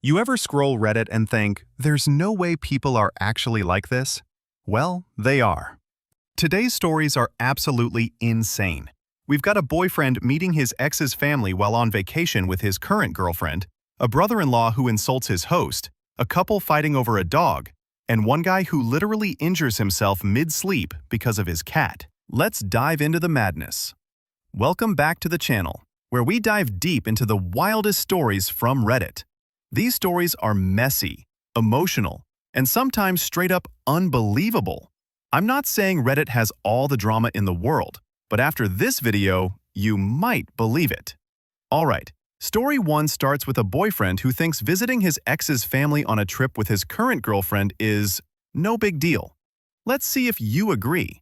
You ever scroll Reddit and think, there's no way people are actually like this? Well, they are. Today's stories are absolutely insane. We've got a boyfriend meeting his ex's family while on vacation with his current girlfriend, a brother-in-law who insults his host, a couple fighting over a dog, and one guy who literally injures himself mid-sleep because of his cat. Let's dive into the madness. Welcome back to the channel, where we dive deep into the wildest stories from Reddit. These stories are messy, emotional, and sometimes straight up unbelievable. I'm not saying Reddit has all the drama in the world, but after this video, you might believe it. Alright, story 1 starts with a boyfriend who thinks visiting his ex's family on a trip with his current girlfriend is no big deal. Let's see if you agree.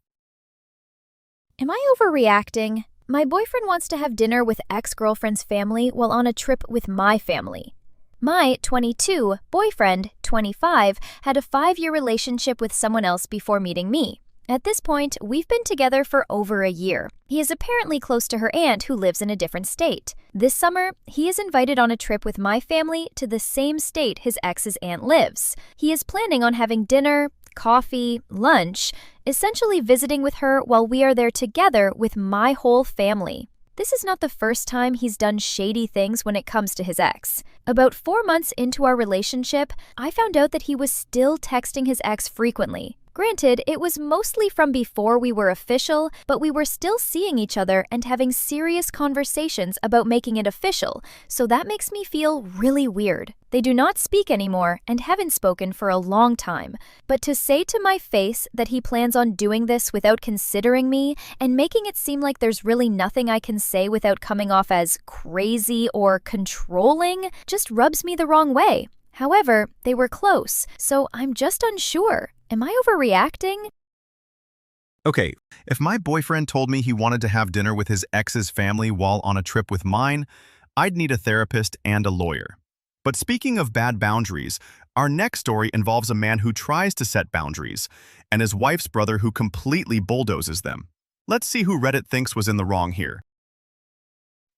Am I overreacting? My boyfriend wants to have dinner with ex-girlfriend's family while on a trip with my family. My 22 boyfriend, 25, had a 5-year relationship with someone else before meeting me. At this point, we've been together for over a year. He is apparently close to her aunt who lives in a different state. This summer, he is invited on a trip with my family to the same state his ex's aunt lives. He is planning on having dinner, coffee, lunch, essentially visiting with her while we are there together with my whole family. This is not the first time he's done shady things when it comes to his ex. About 4 months into our relationship, I found out that he was still texting his ex frequently. Granted, it was mostly from before we were official, but we were still seeing each other and having serious conversations about making it official, so that makes me feel really weird. They do not speak anymore and haven't spoken for a long time, but to say to my face that he plans on doing this without considering me and making it seem like there's really nothing I can say without coming off as crazy or controlling just rubs me the wrong way. However, they were close, so I'm just unsure. Am I overreacting? Okay, if my boyfriend told me he wanted to have dinner with his ex's family while on a trip with mine, I'd need a therapist and a lawyer. But speaking of bad boundaries, our next story involves a man who tries to set boundaries, and his wife's brother who completely bulldozes them. Let's see who Reddit thinks was in the wrong here.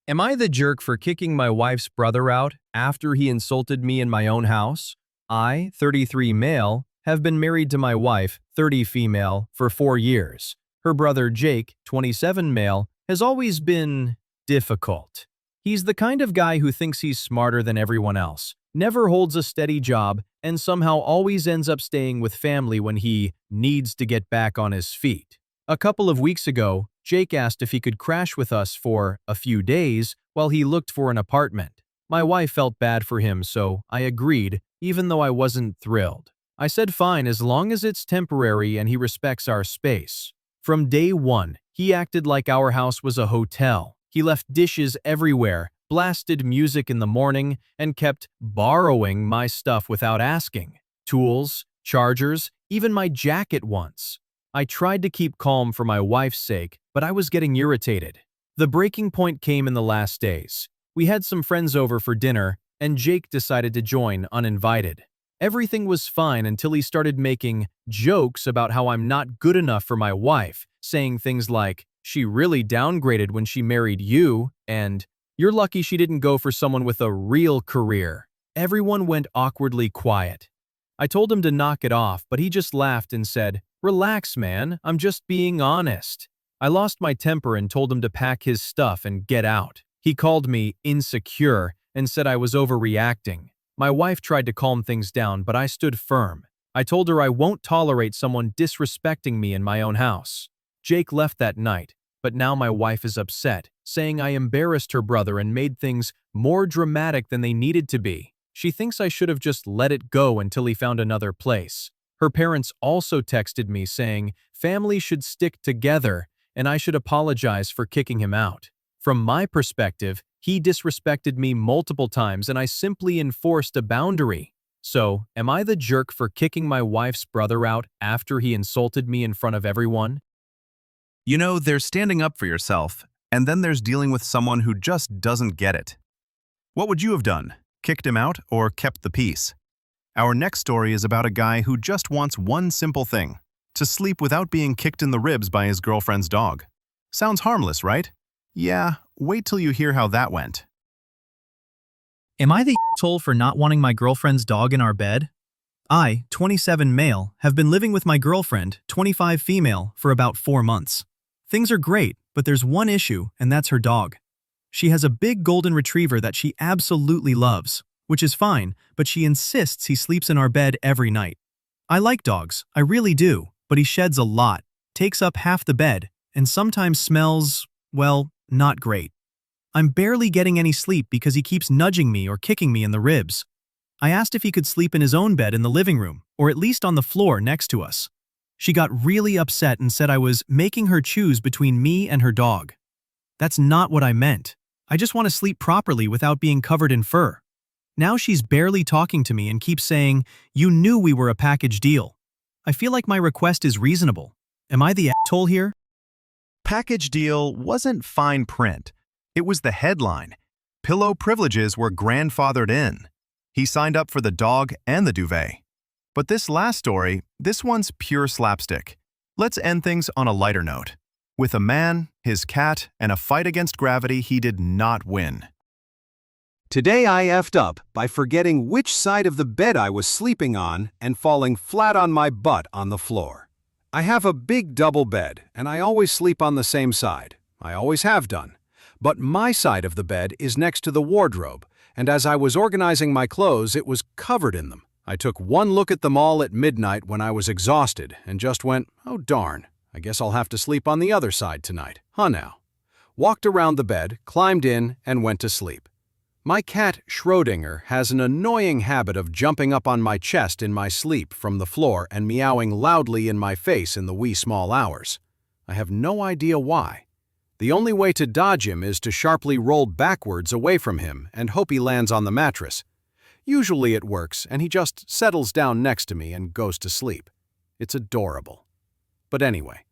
Am I the jerk for kicking my wife's brother out after he insulted me in my own house? I, 33 male, have been married to my wife, 30 female, for 4 years. Her brother Jake, 27 male, has always been difficult. He's the kind of guy who thinks he's smarter than everyone else, never holds a steady job, and somehow always ends up staying with family when he needs to get back on his feet. A couple of weeks ago, Jake asked if he could crash with us for a few days while he looked for an apartment. My wife felt bad for him, so I agreed, even though I wasn't thrilled. I said fine as long as it's temporary and he respects our space. From day one, he acted like our house was a hotel. He left dishes everywhere, blasted music in the morning, and kept borrowing my stuff without asking. Tools, chargers, even my jacket once. I tried to keep calm for my wife's sake, but I was getting irritated. The breaking point came in the last days. We had some friends over for dinner, and Jake decided to join uninvited. Everything was fine until he started making jokes about how I'm not good enough for my wife, saying things like, "She really downgraded when she married you," and "You're lucky she didn't go for someone with a real career." Everyone went awkwardly quiet. I told him to knock it off, but he just laughed and said, "Relax, man, I'm just being honest." I lost my temper and told him to pack his stuff and get out. He called me insecure and said I was overreacting. My wife tried to calm things down, but I stood firm. I told her I won't tolerate someone disrespecting me in my own house. Jake left that night, but now my wife is upset, saying I embarrassed her brother and made things more dramatic than they needed to be. She thinks I should have just let it go until he found another place. Her parents also texted me saying family should stick together and I should apologize for kicking him out. From my perspective, he disrespected me multiple times and I simply enforced a boundary. So, am I the jerk for kicking my wife's brother out after he insulted me in front of everyone? You know, there's standing up for yourself, and then there's dealing with someone who just doesn't get it. What would you have done? Kicked him out or kept the peace? Our next story is about a guy who just wants one simple thing: to sleep without being kicked in the ribs by his girlfriend's dog. Sounds harmless, right? Yeah, wait till you hear how that went. Am I the asshole for not wanting my girlfriend's dog in our bed? I, 27 male, have been living with my girlfriend, 25 female, for about 4 months. Things are great, but there's one issue, and that's her dog. She has a big golden retriever that she absolutely loves, which is fine, but she insists he sleeps in our bed every night. I like dogs, I really do, but he sheds a lot, takes up half the bed, and sometimes smells, well, not great. I'm barely getting any sleep because he keeps nudging me or kicking me in the ribs. I asked if he could sleep in his own bed in the living room, or at least on the floor next to us. She got really upset and said I was making her choose between me and her dog. That's not what I meant. I just want to sleep properly without being covered in fur. Now she's barely talking to me and keeps saying, "You knew we were a package deal." I feel like my request is reasonable. Am I the asshole here? Package deal wasn't fine print. It was the headline. Pillow privileges were grandfathered in. He signed up for the dog and the duvet. But this last story, this one's pure slapstick. Let's end things on a lighter note. With a man, his cat, and a fight against gravity, he did not win. Today I effed up by forgetting which side of the bed I was sleeping on and falling flat on my butt on the floor. I have a big double bed, and I always sleep on the same side. I always have done. But my side of the bed is next to the wardrobe, and as I was organizing my clothes, it was covered in them. I took one look at them all at midnight when I was exhausted and just went, "Oh darn, I guess I'll have to sleep on the other side tonight, huh now?" Walked around the bed, climbed in, and went to sleep. My cat, Schrodinger, has an annoying habit of jumping up on my chest in my sleep from the floor and meowing loudly in my face in the wee small hours. I have no idea why. The only way to dodge him is to sharply roll backwards away from him and hope he lands on the mattress. Usually it works, and he just settles down next to me and goes to sleep. It's adorable. But anyway,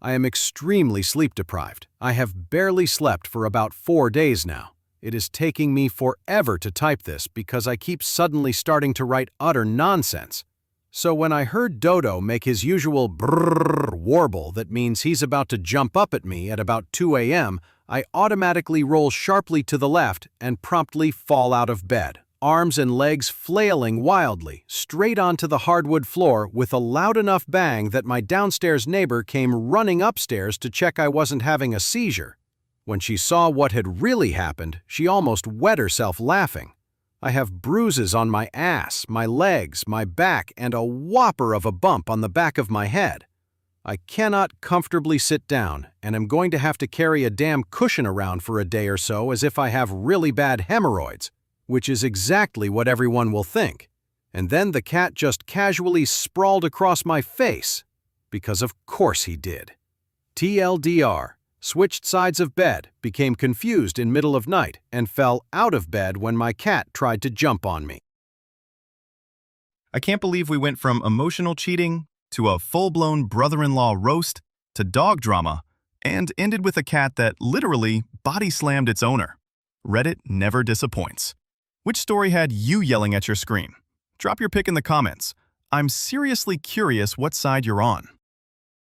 I am extremely sleep-deprived. I have barely slept for about 4 days now. It is taking me forever to type this because I keep suddenly starting to write utter nonsense. So when I heard Dodo make his usual brrrr warble that means he's about to jump up at me at about 2 a.m., I automatically roll sharply to the left and promptly fall out of bed, arms and legs flailing wildly, straight onto the hardwood floor with a loud enough bang that my downstairs neighbor came running upstairs to check I wasn't having a seizure. When she saw what had really happened, she almost wet herself laughing. I have bruises on my ass, my legs, my back, and a whopper of a bump on the back of my head. I cannot comfortably sit down, and am going to have to carry a damn cushion around for a day or so as if I have really bad hemorrhoids, which is exactly what everyone will think. And then the cat just casually sprawled across my face, because of course he did. TLDR. Switched sides of bed, became confused in middle of night, and fell out of bed when my cat tried to jump on me. I can't believe we went from emotional cheating to a full-blown brother-in-law roast to dog drama and ended with a cat that literally body-slammed its owner. Reddit never disappoints. Which story had you yelling at your screen? Drop your pick in the comments. I'm seriously curious what side you're on.